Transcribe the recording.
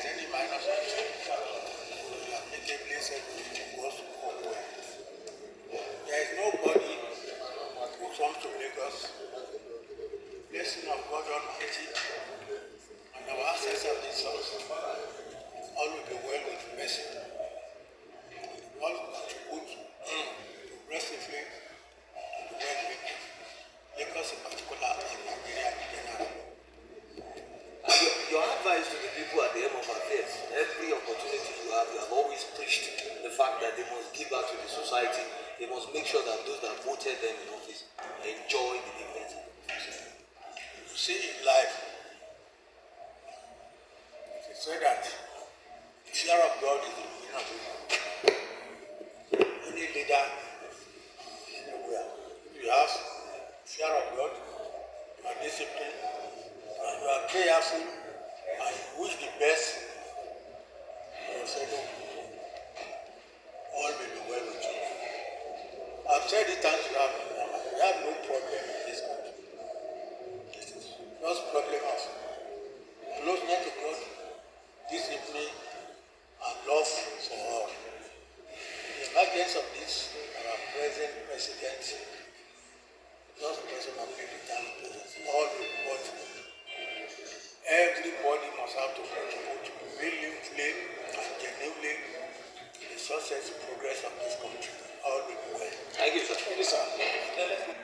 there's any minor something, we are amicably settled it goes well. There is nobody who comes to Lagos, blessing of God Almighty, and our ancestors of the sons, all will be well with the person. All contribute progressively to the well-being, Lagos in particular, and Nigeria in general. Your advice to the people at the end of affairs, every opportunity you have always preached the fact that they must give back to the society. They must make sure that those that voted them in office enjoy the dividends. You see, in life, they say that fear of God is the beginning of wisdom. Any leader anywhere, if you have fear of God, you are disciplined, and you are prayerful, and you wish the best, you will say, no, all will be well with you. I've said it times we have no problem in this country. This is just problem of closeness to God, discipline, and love for all. The emergence of this, our present president, just person of the time president, all the board, everybody must have to contribute meaningfully and genuinely to the success and progress of this country. All will be well. Thank you, sir. Thank you, sir.